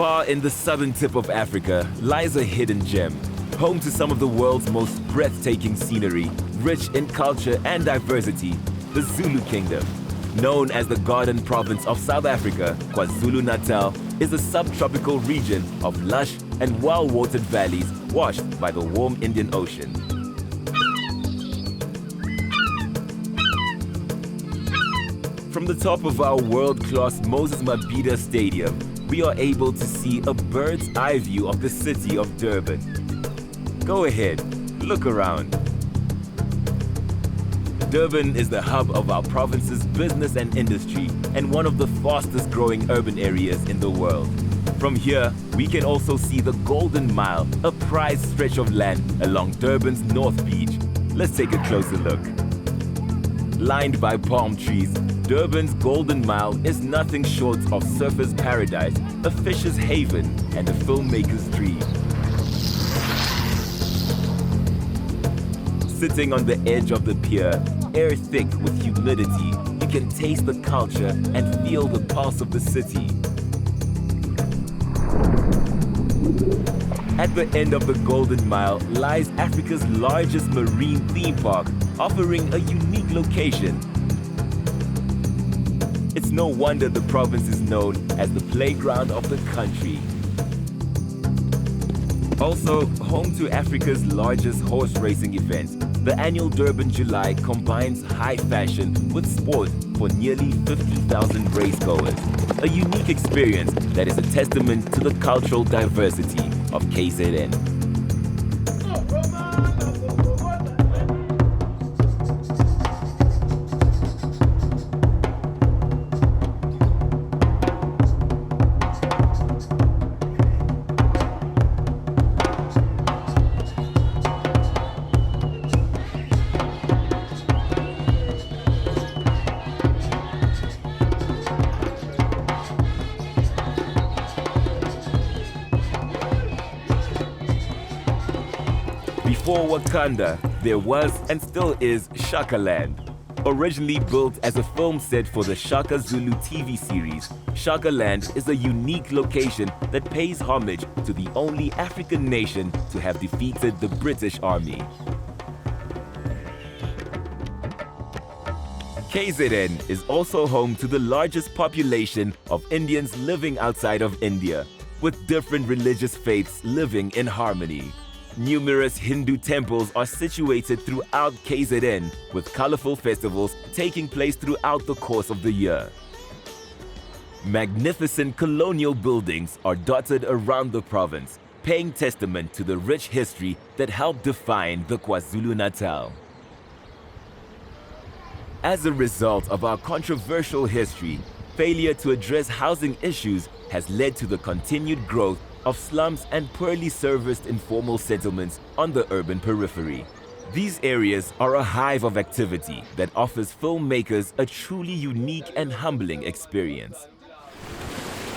Far in the southern tip of Africa lies a hidden gem, home to some of the world's most breathtaking scenery, rich in culture and diversity, the Zulu Kingdom. Known as the Garden Province of South Africa, KwaZulu-Natal is a subtropical region of lush and well-watered valleys washed by the warm Indian Ocean. From the top of our world-class Moses Mabhida Stadium, we are able to see a bird's eye view of the city of Durban. Go ahead, look around. Durban is the hub of our province's business and industry and one of the fastest growing urban areas in the world. From here, we can also see the Golden Mile, a prized stretch of land along Durban's North Beach. Let's take a closer look. Lined by palm trees, Durban's Golden Mile is nothing short of surfer's paradise, a fisher's haven, and a filmmaker's dream. Sitting on the edge of the pier, air thick with humidity, you can taste the culture and feel the pulse of the city. At the end of the Golden Mile lies Africa's largest marine theme park, offering a unique location. It's no wonder the province is known as the playground of the country. Also, home to Africa's largest horse racing event, the annual Durban July combines high fashion with sport for nearly 50,000 racegoers. A unique experience that is a testament to the cultural diversity of KZN. Before Wakanda, there was and still is Shakaland. Originally built as a film set for the Shaka Zulu TV series, Shakaland is a unique location that pays homage to the only African nation to have defeated the British Army. KZN is also home to the largest population of Indians living outside of India, with different religious faiths living in harmony. Numerous Hindu temples are situated throughout KZN, with colorful festivals taking place throughout the course of the year. Magnificent colonial buildings are dotted around the province, paying testament to the rich history that helped define the KwaZulu-Natal. As a result of our controversial history, failure to address housing issues has led to the continued growth of slums and poorly serviced informal settlements on the urban periphery. These areas are a hive of activity that offers filmmakers a truly unique and humbling experience.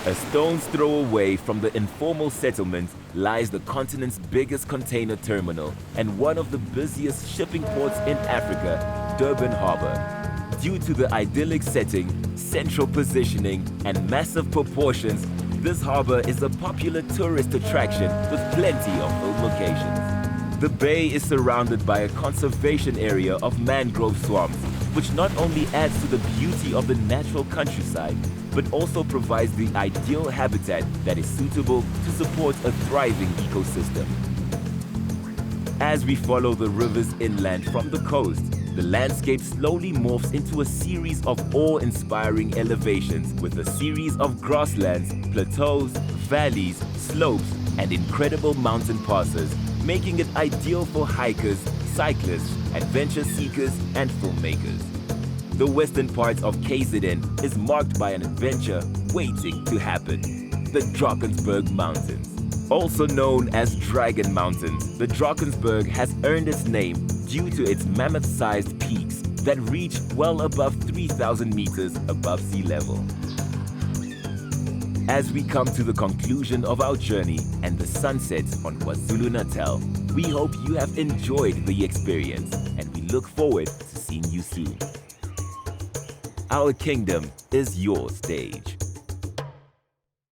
A stone's throw away from the informal settlement lies the continent's biggest container terminal and one of the busiest shipping ports in Africa, Durban Harbor. Due to the idyllic setting, central positioning, and massive proportions, this harbor is a popular tourist attraction with plenty of film locations. The bay is surrounded by a conservation area of mangrove swamps, which not only adds to the beauty of the natural countryside, but also provides the ideal habitat that is suitable to support a thriving ecosystem. As we follow the rivers inland from the coast, the landscape slowly morphs into a series of awe-inspiring elevations with a series of grasslands, plateaus, valleys, slopes, and incredible mountain passes, making it ideal for hikers, cyclists, adventure seekers, and filmmakers. The western part of KZN is marked by an adventure waiting to happen: the Drakensberg Mountains. Also known as Dragon Mountains, the Drakensberg has earned its name due to its mammoth-sized peaks that reach well above 3,000 meters above sea level. As we come to the conclusion of our journey and the sunset on KwaZulu-Natal, we hope you have enjoyed the experience and we look forward to seeing you soon. Our kingdom is your stage.